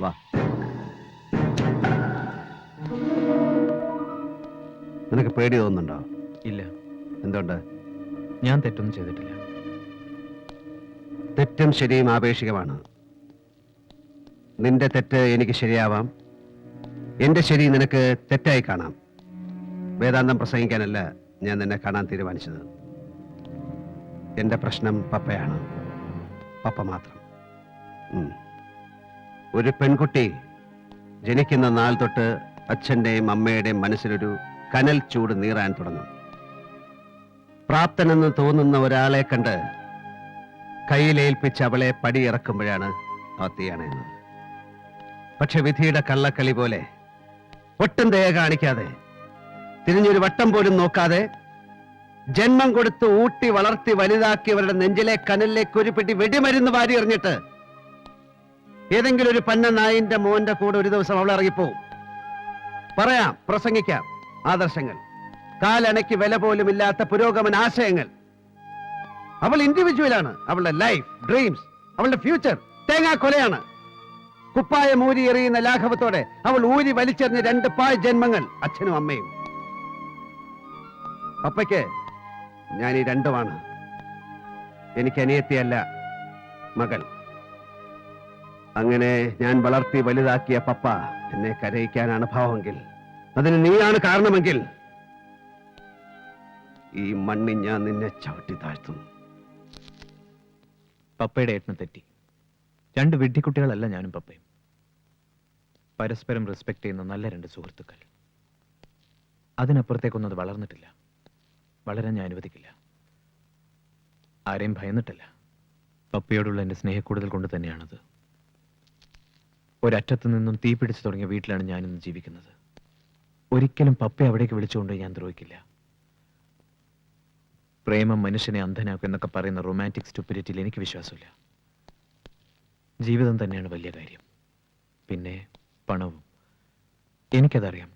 വാ. നിനക്ക് പേടി തോന്നുന്നുണ്ടോ? ഇല്ല. എന്തുകൊണ്ട്? ഞാൻ തെറ്റൊന്നും ചെയ്തിട്ടില്ല. തെറ്റും ശരിയും ആപേക്ഷികമാണ്. നിന്റെ തെറ്റ് എനിക്ക് ശരിയാവാം, എന്റെ ശരി നിനക്ക് തെറ്റായി കാണാം. വേദാന്തം പ്രസംഗിക്കാനല്ല ഞാൻ നിന്നെ കാണാൻ തീരുമാനിച്ചത്. എന്റെ പ്രശ്നം പപ്പയാണ്, പപ്പ മാത്രം. ഒരു പെൺകുട്ടി ജനിക്കുന്ന നാൾ തൊട്ട് അച്ഛന്റെയും അമ്മയുടെയും മനസ്സിലൊരു കനൽ ചൂട് നീറാൻ തുടങ്ങും. പ്രാപ്തനെന്ന് തോന്നുന്ന ഒരാളെ കണ്ട് കയ്യിലേൽപ്പിച്ച് അവളെ പടിയിറക്കുമ്പോഴാണ് ആ തീയണയുന്നത്. പക്ഷെ വിധിയുടെ കള്ളക്കളി പോലെ ഒട്ടും ദയ കാണിക്കാതെ, തിരിഞ്ഞൊരു വട്ടം പോലും നോക്കാതെ, ജന്മം കൊടുത്ത് ഊട്ടി വളർത്തി വലുതാക്കിയവരുടെ നെഞ്ചിലെ കനലിലേക്ക് ഒരു പെട്ടി വെടിമരുന്ന് വാരി എറിഞ്ഞിട്ട് ഏതെങ്കിലും ഒരു പന്ന നായിന്റെ മോന്റെ കൂടെ ഒരു ദിവസം അവൾ ഇറങ്ങിപ്പോവും. പറയാം, പ്രസംഗിക്കാം ആദർശങ്ങൾ, കാലണയ്ക്ക് വില പോലും ഇല്ലാത്ത പുരോഗമന ആശയങ്ങൾ. അവൾ ഇൻഡിവിജ്വലാണ്. അവളുടെ ലൈഫ്, ഡ്രീംസ്, അവളുടെ ഫ്യൂച്ചർ തേങ്ങാ കൊലയാണ്. കുപ്പായം ഊരി എറിയുന്ന ലാഘവത്തോടെ അവൾ ഊരി വലിച്ചെറിഞ്ഞ 2 പായ് ജന്മങ്ങൾ, അച്ഛനും അമ്മയും. പപ്പയ്ക്ക് ഞാൻ ഈ രണ്ടുമാണ്. എനിക്ക് അനിയത്തിയല്ല, മകൾ. അങ്ങനെ ഞാൻ വളർത്തി വലുതാക്കിയ പപ്പ എന്നെ കരയിക്കാനാണ് ഭാവമെങ്കിൽ, അതിന് നീയാണ് കാരണമെങ്കിൽ, ഈ മണ്ണിൽ ഞാൻ നിന്നെ ചവിട്ടി താഴ്ത്തും. പപ്പയുടെ ഏട്ടന് തെറ്റി. 2 വിഡ്ഢിക്കുട്ടികളല്ല ഞാനും പപ്പയും. പരസ്പരം റെസ്പെക്ട് ചെയ്യുന്ന നല്ല 2 സുഹൃത്തുക്കൾ. അതിനപ്പുറത്തേക്കൊന്നും അത് വളർന്നിട്ടില്ല, വളരാൻ ഞാൻ അനുവദിക്കില്ല. ആരെയും ഭയന്നിട്ടല്ല, പപ്പയോടുള്ള എൻ്റെ സ്നേഹക്കൂടുതൽ കൊണ്ട് തന്നെയാണത്. ഒരറ്റത്തു നിന്നും തീ പിടിച്ചു തുടങ്ങിയ വീട്ടിലാണ് ഞാനിന്ന് ജീവിക്കുന്നത്. ഒരിക്കലും പപ്പയെ അവിടേക്ക് വിളിച്ചുകൊണ്ട് ഞാൻ ദ്രോഹിക്കില്ല. പ്രേമം മനുഷ്യനെ അന്ധനാക്കും എന്നൊക്കെ പറയുന്ന റൊമാൻറ്റിക് സ്റ്റുപ്പിഡിറ്റിയിൽ എനിക്ക് വിശ്വാസമില്ല. ജീവിതം തന്നെയാണ് വലിയ കാര്യം, പിന്നെ പണവും. എനിക്കതറിയാം.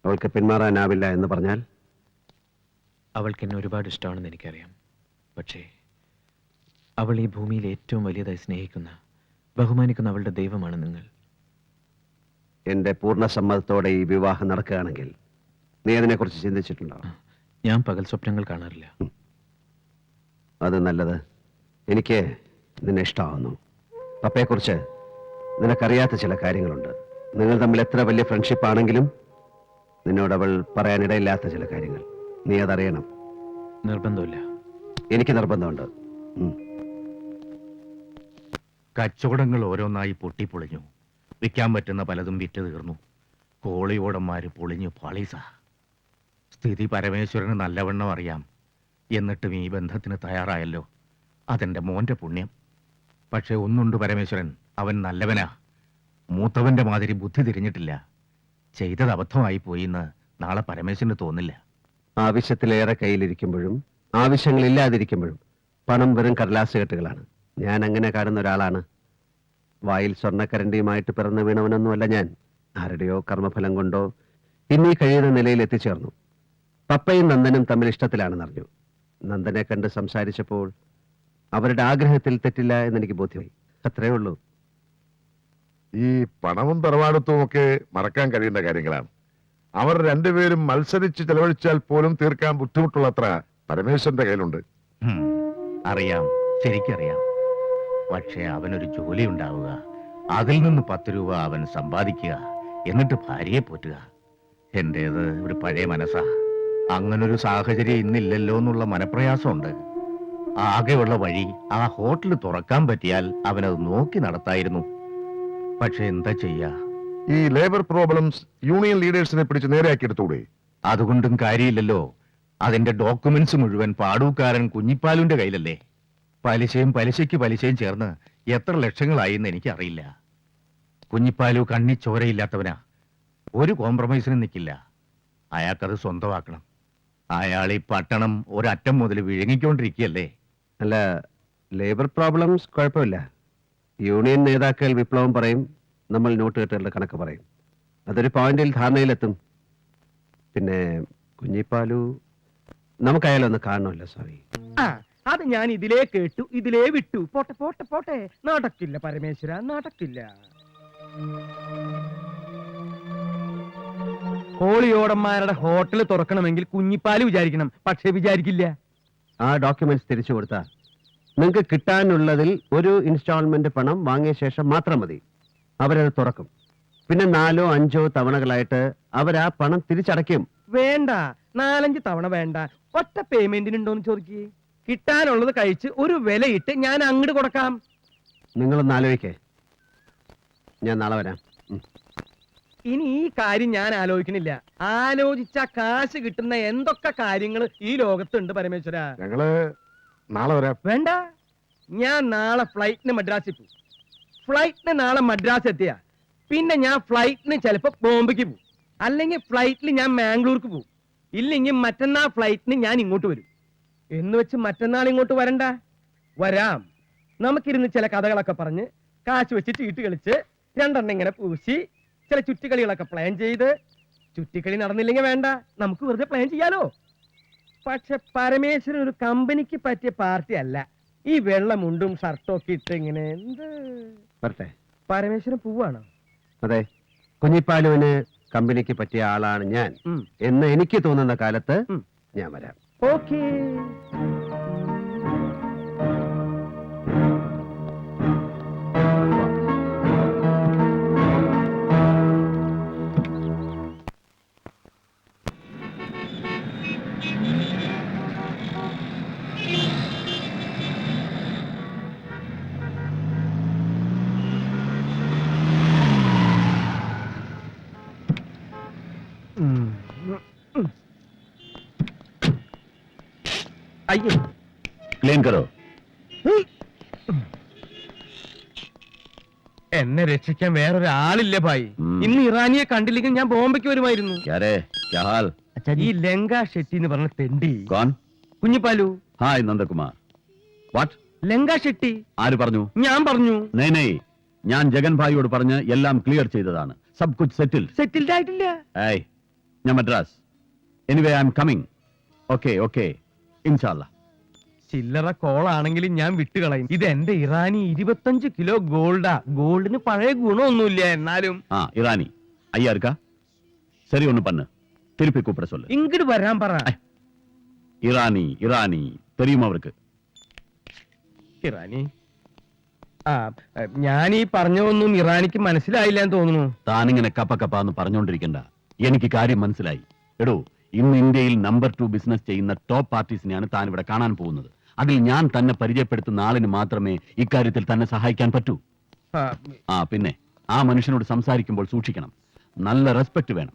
അവൾക്ക് പിന്മാറാനാവില്ല എന്ന് പറഞ്ഞാൽ? അവൾക്ക് എന്നെ ഒരുപാട് ഇഷ്ടമാണെന്ന് എനിക്കറിയാം. പക്ഷേ അവൾ ഈ ഭൂമിയിൽ ഏറ്റവും വലിയതായി സ്നേഹിക്കുന്ന, ബഹുമാനിക്കുന്ന അവളുടെ ദൈവമാണ് നിങ്ങൾ. എന്റെ പൂർണ്ണ സമ്മതത്തോടെ ഈ വിവാഹം നടക്കുകയാണെങ്കിൽ നീ അതിനെക്കുറിച്ച് ചിന്തിച്ചിട്ടുണ്ടോ? ഞാൻ പകൽ സ്വപ്നങ്ങൾ കാണാറില്ല. അത് നല്ലത്. എനിക്ക് നിന്നെ ഇഷ്ടമാവുന്നു. പപ്പയെക്കുറിച്ച് നിനക്കറിയാത്ത ചില കാര്യങ്ങളുണ്ട്. നിങ്ങൾ തമ്മിൽ എത്ര വലിയ ഫ്രണ്ട്ഷിപ്പ് ആണെങ്കിലും നിന്നോട് അവൾ പറയാനിടയില്ലാത്ത ചില കാര്യങ്ങൾ. നീ അതറിയണം. നിർബന്ധമില്ല. എനിക്ക് നിർബന്ധമുണ്ട്. കച്ചവടങ്ങൾ ഓരോന്നായി പൊട്ടിപ്പൊളിഞ്ഞു. വിൽക്കാൻ പറ്റുന്ന പലതും വിറ്റ് തീർന്നു. കോളിയോടന്മാര് പൊളിഞ്ഞു പാളീസ. സ്ഥിതി പരമേശ്വരന് നല്ലവണ്ണം അറിയാം. എന്നിട്ടും ഈ ബന്ധത്തിന് തയ്യാറായല്ലോ. അതെന്റെ മോന്റെ പുണ്യം. പക്ഷെ ഒന്നുണ്ട് പരമേശ്വരൻ, അവൻ നല്ലവനാ. മൂത്തവന്റെ മാതിരി ബുദ്ധി തിരിഞ്ഞിട്ടില്ല. ചെയ്തത് അബദ്ധമായി പോയിന്ന് നാളെ പരമേശ്വരന് തോന്നില്ല. ആവശ്യത്തിലേറെ കയ്യിലിരിക്കുമ്പോഴും ആവശ്യങ്ങളില്ലാതിരിക്കുമ്പോഴും പണം വെറും കടലാസ് കെട്ടുകളാണ്. ഞാൻ അങ്ങനെ കാണുന്ന ഒരാളാണ്. വായിൽ സ്വർണ്ണക്കരണ്ടിയുമായിട്ട് പിറന്നു വീണവനൊന്നുമല്ല ഞാൻ. ആരുടെയോ കർമ്മഫലം കൊണ്ടോ ഇന്നീ കഴിയുന്ന നിലയിൽ എത്തിച്ചേർന്നു. പപ്പയും നന്ദനും തമ്മിൽ ഇഷ്ടത്തിലാണെന്നറിഞ്ഞു. നന്ദനെ കണ്ട് സംസാരിച്ചപ്പോൾ അവരുടെ ആഗ്രഹത്തിൽ തെറ്റില്ല എന്നെനിക്ക് ബോധ്യമായി. അത്രേ ഉള്ളൂ. ഈ പണവും തറവാടത്വവും ഒക്കെ മറക്കാൻ കഴിയേണ്ട കാര്യങ്ങളാണ്. അവർ രണ്ടുപേരും മത്സരിച്ച് ചെലവഴിച്ചാൽ പോലും തീർക്കാൻ ബുദ്ധിമുട്ടുള്ളത്ര പരമേശ്വരന്റെ കയ്യിലുണ്ട്. അറിയാം, ശരിക്കറിയാം. പക്ഷെ അവനൊരു ജോലി ഉണ്ടാവുക, അതിൽ നിന്ന് 10 രൂപ അവൻ സമ്പാദിക്കുക, എന്നിട്ട് ഭാര്യയെ പോറ്റുക. എന്റേത് ഒരു പഴയ മനസ്സാ. അങ്ങനൊരു സാഹചര്യം ഇന്നില്ലല്ലോ എന്നുള്ള മനപ്രയാസമുണ്ട്. ആകെയുള്ള വഴി ആ ഹോട്ടൽ തുറക്കാൻ പറ്റിയാൽ അവനത് നോക്കി നടത്തായിരുന്നു. പക്ഷെ എന്താ ചെയ്യാ? ഈ ലേബർ പ്രോബ്ലംസ് യൂണിയൻ ലീഡേഴ്സിനെ പിടിച്ച് നേരെയാക്കിയെടുത്തൂടെ? അതുകൊണ്ടും കാര്യമില്ലല്ലോ. അതിന്റെ ഡോക്യുമെന്റ്സ് മുഴുവൻ പാടൂക്കാരൻ കുഞ്ഞിപ്പാലുവിന്റെ കയ്യിലല്ലേ. പലിശയും പലിശയ്ക്ക് ചേർന്ന് എത്ര ലക്ഷങ്ങളായി എന്ന് എനിക്കറിയില്ല. കുഞ്ഞിപ്പാലു കണ്ണി ചോരയില്ലാത്തവനാ. ഒരു കോംപ്രമൈസിനും നിൽക്കില്ല. അയാൾക്കത് സ്വന്തമാക്കണം. അയാൾ ഈ പട്ടണം ഒരറ്റം മുതൽ വിഴുങ്ങിക്കൊണ്ടിരിക്കുകയല്ലേ. അല്ല, ലേബർ പ്രോബ്ലംസ് കുഴപ്പമില്ല. യൂണിയൻ നേതാക്കൾ വിപ്ലവം പറയും, നമ്മൾ നോട്ട് കെട്ടുകളുടെ കണക്ക് പറയും. അതൊരു പോയിന്റിൽ ധാരണയിലെത്തും. പിന്നെ കുഞ്ഞിപ്പാലു നമുക്കയാലൊന്ന് കാണണമല്ലോ സ്വാമി. ആ അത് ഞാൻ ഇതിലേ കേട്ടു, ഇതിലേ വിട്ടു. പോട്ടെ പോട്ടെ പോട്ടെ, നടക്കില്ല പരമേശ്വര, നടക്കില്ല. കോളിയോടന്മാരുടെ ഹോട്ടൽ തുറക്കണമെങ്കിൽ കുഞ്ഞിപ്പാല് വിചാരിക്കണം, പക്ഷെ വിചാരിക്കില്ല. ആ ഡോക്യുമെന്റ്സ് തിരിച്ചു കൊടുത്താൽ നിങ്ങൾക്ക് കിട്ടാനുള്ളതിൽ ഒരു ഇൻസ്റ്റാൾമെന്റ് പണം വാങ്ങിയ ശേഷം മാത്രം മതി. അവരത് തുറക്കും. പിന്നെ 4 or 5 തവണകളായിട്ട് അവരാ പണം തിരിച്ചടയ്ക്കും. വേണ്ട, 4-5 തവണ വേണ്ട, ഒറ്റ പേയ്മെന്റിനുണ്ടോന്ന് ചോദിക്കേ. കിട്ടാനുള്ളത് കഴിച്ച് ഒരു വിലയിട്ട് ഞാൻ അങ്ങോട്ട് കൊടുക്കാം. നിങ്ങളൊന്ന് ആലോചിക്കേ. ഞാൻ നാളെ വരാം. ഇനി ഈ കാര്യം ഞാൻ ആലോചിക്കണില്ല. ആലോചിച്ച കാശ് കിട്ടുന്ന എന്തൊക്കെ കാര്യങ്ങൾ ഈ ലോകത്തുണ്ട് പരമേശ്വര. ഞങ്ങള് നാളെ വരാം. വേണ്ട, ഞാൻ നാളെ ഫ്ലൈറ്റിന് മദ്രാസിൽ പോകും. ഫ്ലൈറ്റിന് നാളെ മദ്രാസ് എത്തിയ പിന്നെ ഞാൻ ഫ്ലൈറ്റിന് ചിലപ്പോ ബോംബെക്ക് പോകും, അല്ലെങ്കിൽ ഫ്ലൈറ്റിൽ ഞാൻ മാംഗ്ലൂർക്ക് പോകും, ഇല്ലെങ്കിൽ മറ്റന്നാൾ ഫ്ലൈറ്റിന് ഞാൻ ഇങ്ങോട്ട് വരും. എന്ന് വെച്ച് മറ്റന്നാൾ ഇങ്ങോട്ട് വരണ്ട, വരാം. നമുക്കിരുന്ന് ചില കഥകളൊക്കെ പറഞ്ഞ് കാശ് വെച്ച് ചീട്ട് കളിച്ച് 2 എണ്ണം ഇങ്ങനെ പൂശി ചില ചുറ്റിക്കളികളൊക്കെ പ്ലാൻ ചെയ്ത്, ചുറ്റിക്കളി നടന്നില്ലെങ്കിൽ വേണ്ട, നമുക്ക് വെറുതെ പ്ലാൻ ചെയ്യാലോ. പക്ഷെ പരമേശ്വരൻ ഒരു കമ്പനിക്ക് പറ്റിയ പാർട്ടി അല്ല. ഈ വെള്ളമുണ്ടും ഷർട്ടും ഒക്കെ ഇട്ട് ഇങ്ങനെ എന്ത് വരട്ടെ. പരമേശ്വരൻ പോവാണോ? അതെ, കുഞ്ഞിപ്പാലുവിന് കമ്പനിക്ക് പറ്റിയ ആളാണ് ഞാൻ എന്ന് എനിക്ക് തോന്നുന്ന കാലത്ത് ഞാൻ വരാം. ഓക്കേ. അയ്യോ, ക്ലീൻ കരോ. എന്നെ രക്ഷിക്കാൻ വേറൊരാളില്ല ഭായി. ഇന്ന് ഇറാനിയെ കണ്ടില്ലെങ്കിൽ ഞാൻ ബോംബെക്ക് വരുമായിരുന്നു. ഈ ലങ്ക ഷെട്ടി എന്ന് പറഞ്ഞ തെണ്ടി കുഞ്ഞിപ്പാലു. ഹായ് നന്ദകുമാർ. വാട്ട്? ലങ്ക ഷെട്ടി. ആര് പറഞ്ഞു? ഞാൻ പറഞ്ഞു. നെയ്, ഞാൻ ജഗൻ ഭായിയോട് പറഞ്ഞ് എല്ലാം ക്ലിയർ ചെയ്തതാണ്. സബ് കുച്ച് സെറ്റിൽ. സെറ്റിൽഡ് ആയിട്ടില്ല. ഏയ്, ഞാൻ Madras. Anyway I am coming. Okay okay, ഇൻഷാല്ലാ. ചില്ലറ കോളാണെങ്കിലും ഞാൻ വിട്ടുകളയും. ഇത് എന്റെ ഇറാനി 25 കിലോ ഗോൾഡാ. ഗോൾഡിന് പഴയ ഗുണമൊന്നുമില്ല, എന്നാലും. ആ ഇറാനി ஐயா இருக்கா? சரி ஒண்ணு பண்ணு, திருப்பி கூப்பிட சொல்லு. ഇങ്ങോട്ട് വരാൻ പറ. ഇറാനി ഇറാനി தெரியுமா അവർക്ക്? ഇറാനി? ആ, ഞാൻ ഈ പറഞ്ഞതൊന്നും ഇറാനിക്ക് മനസ്സിലായില്ല എന്ന് തോന്നുന്നു. താനിങ്ങനെ കപ്പ കപ്പാന്ന് പറഞ്ഞോണ്ടിരിക്കണ്ട, എനിക്ക് കാര്യം മനസ്സിലായി. എടോ, ഇന്ന് ഇന്ത്യയിൽ നമ്പർ 2 ബിസിനസ് ചെയ്യുന്ന ടോപ്പ് പാർട്ടീസിനെയാണ് താൻ ഇവിടെ കാണാൻ പോകുന്നത്. അതിൽ ഞാൻ തന്നെ പരിചയപ്പെടുത്തുന്ന ആളിന് മാത്രമേ ഇക്കാര്യത്തിൽ തന്നെ സഹായിക്കാൻ പറ്റൂ. പിന്നെ ആ മനുഷ്യനോട് സംസാരിക്കുമ്പോൾ സൂക്ഷിക്കണം, നല്ല റെസ്പെക്ട് വേണം.